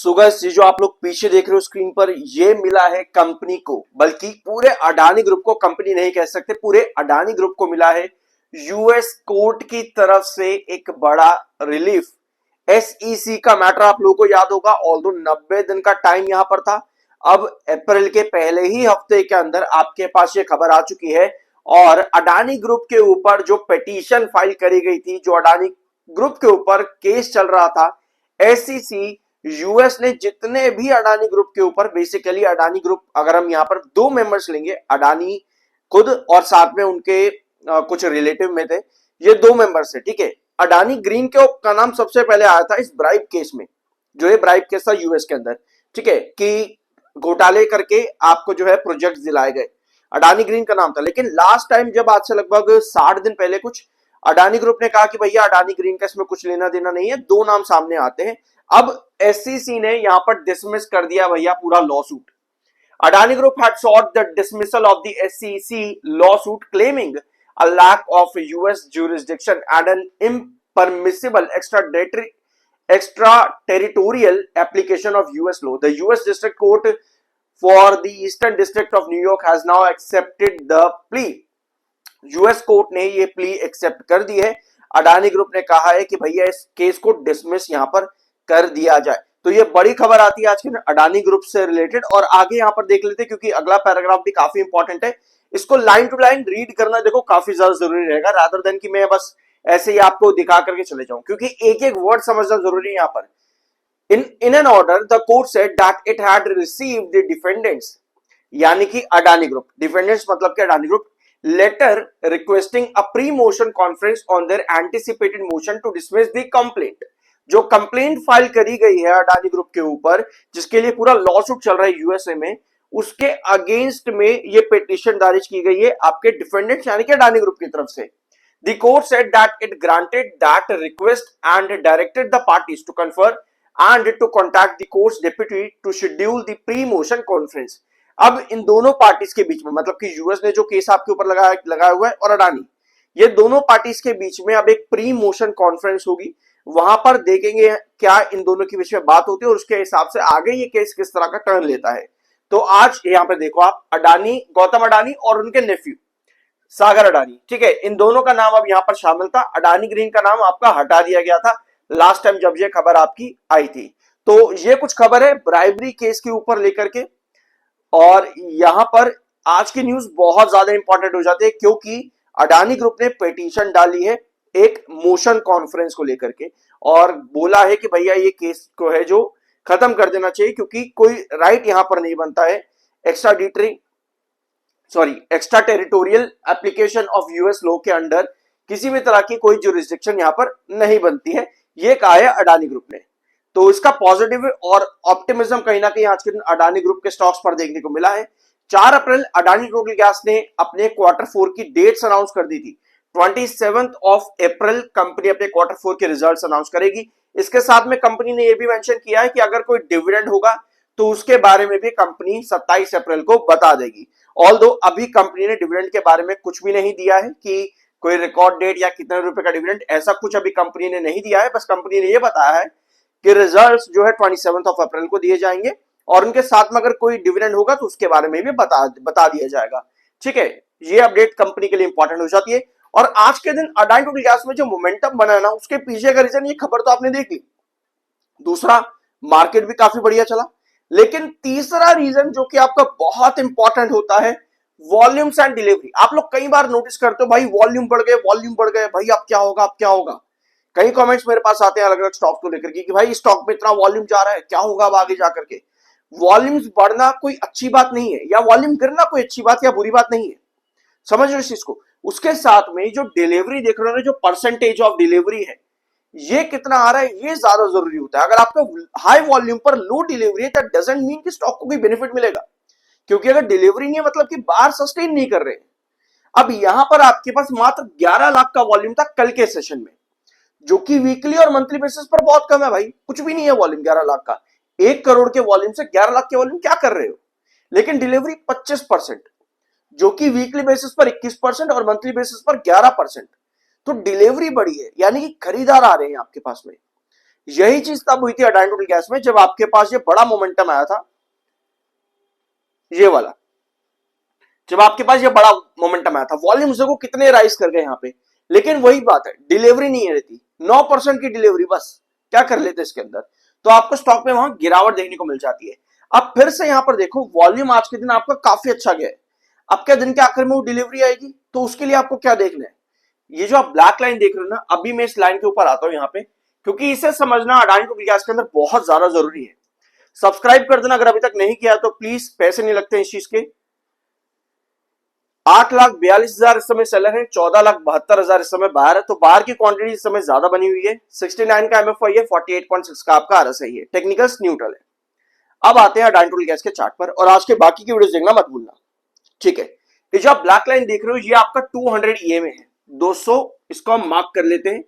So guys, ये जो आप लोग पीछे देख रहे हो स्क्रीन पर, ये मिला है कंपनी को, बल्कि पूरे अडानी ग्रुप को, कंपनी नहीं कह सकते, पूरे अडानी ग्रुप को मिला है यूएस कोर्ट की तरफ से एक बड़ा रिलीफ। एसईसी का मैटर आप लोगों को याद होगा, ऑल्दो 90 दिन का टाइम यहां पर था। अब अप्रैल के पहले ही हफ्ते के अंदर आपके पास ये खबर आ चुकी है और अडानी ग्रुप के ऊपर जो पिटीशन फाइल करी गई थी, जो अडानी ग्रुप के ऊपर केस चल रहा था, एसईसी यूएस ने जितने भी अडानी ग्रुप के ऊपर, बेसिकली अडानी ग्रुप, अगर हम यहां पर दो मेंबर्स लेंगे, अडानी खुद और साथ में उनके कुछ रिलेटिव में थे, ये दो मेंबर्स थे, ठीक है। अडानी ग्रीन के का नाम सबसे पहले आया था इस ब्राइब केस में, जो ये ब्राइब केस था यूएस के अंदर, ठीक है, कि घोटाले करके आपको जो है प्रोजेक्ट दिलाए गए, अडानी ग्रीन का नाम था। लेकिन लास्ट टाइम जब आज से लगभग 60 दिन पहले कुछ अडानी ग्रुप ने कहा कि भैया अडानी ग्रीन का इसमें कुछ लेना देना नहीं है, दो नाम सामने आते हैं। अब एससीसी ने यहां पर डिसमिस कर दिया भैया पूरा lawsuit. Adani Group had sought the dismissal of the SEC lawsuit claiming a lack of US jurisdiction and an impermissible extraterritorial application of US law. The US District Court for the Eastern District of New York has now accepted the plea. US court ने ये plea accept कर दी है। Adani group ने कहा है कि भैया इस केस को डिसमिस यहां पर कर दिया जाए। तो ये बड़ी खबर आती है आज के अडानी ग्रुप से रिलेटेड। और आगे यहां पर देख लेते हैं, क्योंकि अगला पैराग्राफ भी काफी इंपॉर्टेंट है, इसको लाइन टू लाइन रीड करना देखो काफी ज्यादा जरूरी रहेगा, रादर देन कि मैं बस ऐसे ही आपको दिखा करके चले जाऊं, क्योंकि एक एक वर्ड समझना जरूरी है यहां पर। in an order the court said that it had received the defendants, यानी कि अडानी ग्रुप, डिफेंडेंट्स मतलब कि Adani group, letter requesting a pre motion conference on their anticipated motion to dismiss the complaint. जो कंप्लेंट फाइल करी गई है Adani group के ऊपर, जिसके लिए पूरा लॉसूट चल रहा है यूएसए में, उसके अगेंस्ट में ये पिटीशन दायर की गई है आपके डिफेंडेंट्स यानी कि अडानी ग्रुप की तरफ से। The court said that it granted that request and directed the parties to confer and to contact the court's deputy to schedule the pre-motion conference. अब इन दोनों पार्टीज के बीच में, मतलब कि यूएस ने जो केस आपके ऊपर लगाया हुआ है और अडानी, ये दोनों पार्टीज के बीच में अब एक प्री मोशन कॉन्फ्रेंस होगी। वहां पर देखेंगे क्या इन दोनों के बीच में बात होती है और उसके हिसाब से आगे ये केस किस तरह का टर्न लेता है। तो आज यहाँ पे देखो आप, अडानी, गौतम अडानी और उनके नेफ्यू सागर अडानी, ठीक है, इन दोनों का नाम अब यहाँ पर शामिल था। अडानी ग्रीन का नाम आपका हटा दिया गया था लास्ट टाइम जब ये खबर आपकी आई थी। तो ये कुछ खबर है ब्राइबरी केस के ऊपर लेकर के, और यहां पर आज की न्यूज बहुत ज्यादा इंपॉर्टेंट हो जाती है, क्योंकि अडानी ग्रुप ने पिटीशन डाली है एक मोशन कॉन्फ्रेंस को लेकर के, और बोला है कि भैया ये केस को है जो खत्म कर देना चाहिए, क्योंकि कोई राइट यहां पर नहीं बनता है extra territorial application of US law के अंडर किसी भी तरह की कोई जुरिस्डिक्शन यहां पर नहीं बनती है, ये कहा है अडानी ग्रुप ने। तो इसका पॉजिटिव और ऑप्टिमिज्म कहीं ना कहीं आज के दिन अडानी ग्रुप के स्टॉक्स पर देखने को मिला है। 4 अप्रैल अडानी टोटल गैस ने अपने क्वार्टर 4 की डेट्स अनाउंस कर दी थी। 27 अप्रैल कंपनी अपने क्वार्टर 4 के रिजल्ट्स अनाउंस करेगी। इसके साथ में कंपनी ने यह भी मेंशन किया है कि अगर कोई डिविडेंड होगा तो उसके बारे में भी कंपनी 27 अप्रैल को बता देगी। ऑल्दो अभी कंपनी ने डिविडेंड के बारे में कुछ भी नहीं दिया है कि कोई रिकॉर्ड डेट या कितने रुपए का डिविडेंड, ऐसा कुछ अभी कंपनी ने नहीं दिया है। बस कंपनी ने यह बताया है कि रिजल्ट्स जो है 27 अप्रैल को दिए जाएंगे और उनके साथ में अगर कोई डिविडेंड होगा तो उसके बारे में भी बता दिया जाएगा, ठीक है। ये अपडेट कंपनी के लिए इंपॉर्टेंट हो जाती है। और आज के दिन अडानी टोटल गैस में जो मोमेंटम बना है ना, उसके पीछे का रीजन, ये खबर तो आपने देख ली, दूसरा मार्केट भी काफी बढ़िया चला, लेकिन तीसरा रीजन जो कि आपका बहुत इंपॉर्टेंट होता है, वॉल्यूम्स एंड डिलीवरी। आप लोग कई बार नोटिस करते हो भाई वॉल्यूम बढ़ गए भाई, अब क्या होगा। कई कमेंट्स मेरे पास आते हैं अलग अलग स्टॉक को लेकर के कि भाई स्टॉक में इतना वॉल्यूम जा रहा है, क्या होगा अब आगे जाकर के। वॉल्यूम्स बढ़ना कोई अच्छी बात नहीं है, या वॉल्यूम गिरना कोई अच्छी बात या बुरी बात नहीं है, समझ रहे हो इस चीज को। उसके साथ में जो डिलीवरी देख रहे हो, जो परसेंटेज ऑफ डिलीवरी है, ये कितना आ रहा है, ये ज्यादा जरूरी होता है। अगर आपका हाई वॉल्यूम पर लो डिलीवरी है, दैट डजंट मीन कि स्टॉक को कोई बेनिफिट मिलेगा, क्योंकि अगर डिलीवरी नहीं है मतलब कि बार सस्टेन नहीं कर रहे। अब यहां पर आपके पास मात्र 11 लाख का वॉल्यूम था कल के सेशन में, जो कि वीकली और मंथली बेसिस पर बहुत कम है भाई, कुछ भी नहीं है वॉल्यूम 11 लाख का। 1 करोड़ के वॉल्यूम से 11 लाख के वॉल्यूम क्या कर रहे हो। लेकिन डिलीवरी 25%, जो कि वीकली बेसिस पर 21% और मंथली बेसिस पर 11%। तो डिलीवरी बढ़ी है, यानी कि खरीदार आ रहे हैं आपके पास में। यही चीज तब हुई थी अडानी टोटल गैस में जब आपके पास ये बड़ा मोमेंटम आया था, ये वाला, जब आपके पास ये बड़ा मोमेंटम आया था, वॉल्यूम्स देखो कितने राइज कर गए यहाँ पे। लेकिन वही बात है, डिलीवरी नहीं रहती, 9% की डिलीवरी, बस क्या कर लेते इसके अंदर, तो आपको स्टॉक में वहां गिरावट देखने को मिल जाती है। अब फिर से यहां पर देखो वॉल्यूम आज के दिन आपका काफी अच्छा गया है। अब क्या दिन के आखिर में वो डिलीवरी आएगी, तो उसके लिए आपको क्या देखना है, ये जो आप ब्लैक लाइन देख रहे हो ना, अभी मैं इस लाइन के ऊपर आता हूं यहाँ पे, क्योंकि इसे समझना अडानी टोटल गैस के अंदर बहुत ज्यादा जरूरी है। सब्सक्राइब कर देना अगर अभी तक नहीं किया तो प्लीज, पैसे नहीं लगते इस चीज के। 8,42,000 इस समय सेलर है, 14,72,000 इस समय बाहर है, तो बाहर की क्वांटिटी इस समय ज्यादा बनी हुई है। 69 का एमएफआई है, 48.6 का आपका आरएसआई है, टेक्निकल्स न्यूट्रल है। अब आते हैं अडानी टोटल गैस के चार्ट पर, और आज के बाकी की वीडियोस देखना मत भूलना, ठीक है। ये जो आप ब्लैक लाइन देख रहे हो, ये आपका 200 ईएमए है, 200, इसको हम मार्क कर लेते हैं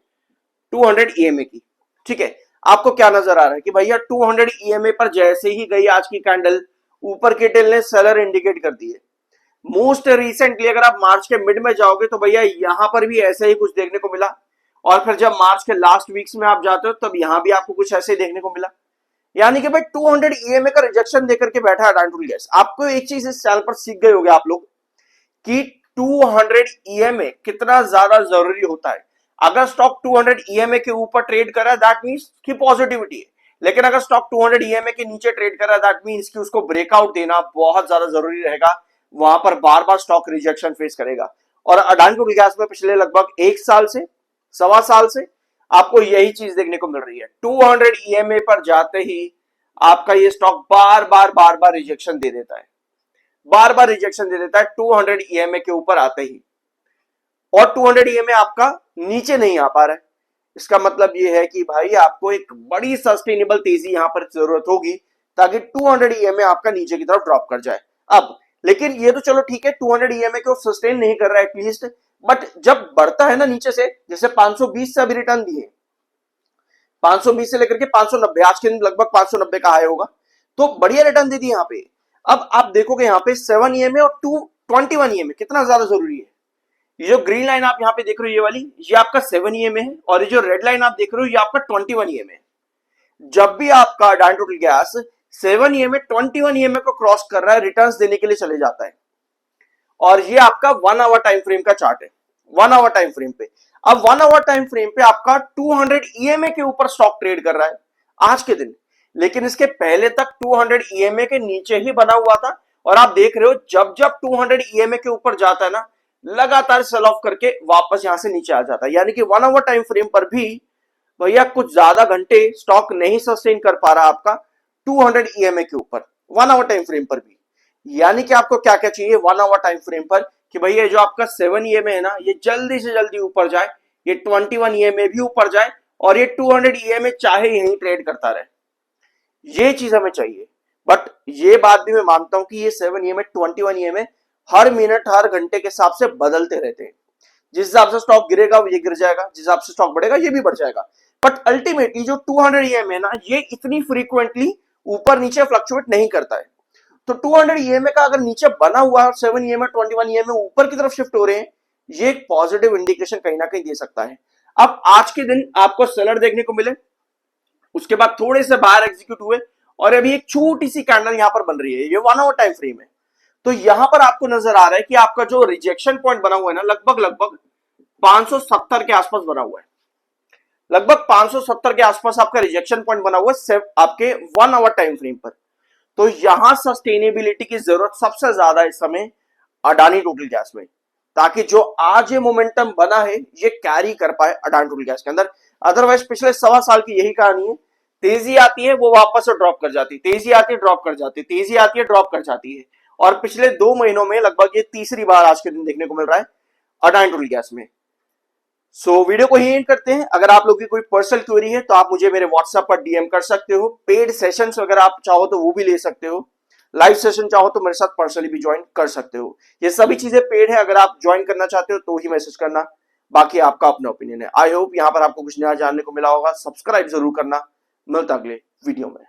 200 ईएमए की, ठीक है। आपको क्या नजर आ रहा है कि भैया 200 ईएमए पर जैसे ही गई आज की कैंडल, ऊपर के टेल ने सेलर इंडिकेट कर दी है। मोस्ट रिसेंटली अगर आप मार्च के मिड में जाओगे तो भैया यहां पर भी ऐसे ही कुछ देखने को मिला, और फिर जब मार्च के लास्ट वीक्स में आप जाते हो तब यहां भी आपको कुछ ऐसे ही देखने को मिला। यानी कि भाई 200 ईएमए का रिजेक्शन देकर के बैठा है अडानी टोटल गैस। आपको एक चीज इस चैनल पर सीख गए होंगे आप लोग कि 200 ईएमए कितना ज्यादा जरूरी होता है। अगर स्टॉक 200 ईएमए के ऊपर ट्रेड कर रहा है दैट मींस कि पॉजिटिविटी है, लेकिन अगर स्टॉक 200 ईएमए के नीचे ट्रेड कर रहा है दैट मींस कि उसको ब्रेकआउट देना बहुत ज्यादा जरूरी रहेगा। वहां पर बार बार स्टॉक रिजेक्शन फेस करेगा, और अडानी टोटल गैस में पिछले लगभग 1 साल से, 1.25 साल से आपको यही चीज देखने को मिल रही है। 200 ईएमए पर जाते ही आपका ये स्टॉक बार बार रिजेक्शन दे देता है, बार बार रिजेक्शन दे देता है 200 ईएमए के ऊपर आते ही, और 200 ईएमए आपका नीचे नहीं आ पा रहा है। इसका मतलब ये है कि भाई आपको एक बड़ी सस्टेनेबल तेजी यहां पर जरूरत होगी ताकि 200 ईएमए आपका नीचे की तरफ ड्रॉप कर जाए। अब लेकिन ये तो चलो ठीक है, 200 ईएमए को सस्टेन नहीं कर रहा है एटलीस्ट, बट जब बढ़ता है ना नीचे से, जैसे 520 से अभी रिटर्न दिए, 520 से लेकर के 590, आज के दिन लगभग 590 का हाई होगा, तो बढ़िया रिटर्न दे दी यहाँ पे। अब आप देखोगे यहाँ पे 7 ईएमए और 21 ईएमए कितना ज्यादा जरूरी है। ये जो ग्रीन लाइन आप यहाँ पे देख रहे हो ये वाली, ये आपका 7 ईएमए है, और ये जो रेड लाइन आप देख रहे हो ये आपका 21 ईएमए है। जब भी आपका Adani total gas 7 EMA 21 EMA को क्रॉस कर रहा है, रिटर्न्स देने के लिए चले जाता है। और ये आपका 1 आवर टाइम फ्रेम का चार्ट है, 1 आवर टाइम फ्रेम पे। अब 1 आवर टाइम फ्रेम पे आपका 200 ईएमए के ऊपर स्टॉक ट्रेड कर रहा है आज के दिन, लेकिन इसके पहले तक 200 ईएमए के नीचे ही बना हुआ था। और आप देख रहे हो जब जब 200 ईएमए के ऊपर जाता है ना, लगातार सेल ऑफ करके वापस यहां से नीचे आ जाता है। यानी कि 1 आवर टाइम फ्रेम पर भी भैया कुछ ज्यादा घंटे स्टॉक नहीं सस्टेन कर पा रहा आपका 200 ईएमए के ऊपर, 1 आवर टाइम फ्रेम पर भी। यानी कि आपको क्या क्या चाहिए 1 आवर टाइम फ्रेम पर, कि भैया जो आपका 7 ईएमए है ना, ये जल्दी से जल्दी ऊपर जाए, ये 21 ईएमए भी ऊपर जाए, और ये 200 ईएमए चाहे यहीं ट्रेड करता रहे, ये चीज हमें चाहिए। बट ये बात भी मैं मानता हूं कि ये 7 ईएमए 21 ईएमए हर मिनट हर घंटे के हिसाब से बदलते रहते हैं। जिस हिसाब से स्टॉक गिरेगा ये गिर जाएगा, जिस हिसाब से स्टॉक बढ़ेगा ये भी बढ़ जाएगा। बट अल्टीमेटली जो 200 ईएमए है ना, ये इतनी फ्रीक्वेंटली ऊपर नीचे फ्लक्चुएट नहीं करता है। तो 200 ईएमए का अगर नीचे बना हुआ है, 7 ईएमए 21 ईएमए ऊपर की तरफ शिफ्ट हो रहे हैं, ये एक पॉजिटिव इंडिकेशन कहीं ना कहीं दे सकता है। अब आज के दिन आपको सेलर देखने को मिले, उसके बाद थोड़े से बाहर एग्जीक्यूट हुए, और अभी एक छोटी सी कैंडल यहां पर बन रही है, ये 1 आवर टाइम फ्रेम है। तो यहां पर आपको नजर आ रहा है कि आपका जो रिजेक्शन पॉइंट बना हुआ है ना, लगभग 570 के आसपास बना हुआ है, लगभग 570 के आसपास आपका रिजेक्शन पॉइंट बना हुआ है आपके 1 आवर टाइम फ्रेम पर। तो यहां सस्टेनेबिलिटी की जरूरत सबसे ज्यादा इस समय अडानी टोटल गैस में, ताकि जो आज ये मोमेंटम बना है ये कैरी कर पाए अडानी टोटल गैस के अंदर। अदरवाइज पिछले 1.25 साल की यही कहानी है, तेजी आती है वो वापस से ड्रॉप कर जाती है, तेजी आती है ड्रॉप कर जाती है, तेजी आती है ड्रॉप कर जाती है। और पिछले 2 महीनों में लगभग ये तीसरी बार आज के दिन देखने को मिल रहा है अडानी टोटल गैस में। सो वीडियो को ही एंड करते हैं। अगर आप लोग की कोई पर्सनल क्वेरी है तो आप मुझे मेरे व्हाट्सएप पर डीएम कर सकते हो। पेड सेशंस अगर आप चाहो तो वो भी ले सकते हो, लाइव सेशन चाहो तो मेरे साथ पर्सनली भी ज्वाइन कर सकते हो। ये सभी चीजें पेड है, अगर आप ज्वाइन करना चाहते हो तो ही मैसेज करना, बाकी आपका अपना ओपिनियन है। आई होप यहाँ पर आपको कुछ नया जानने को मिला होगा। सब्सक्राइब जरूर करना, मिलता अगले वीडियो में।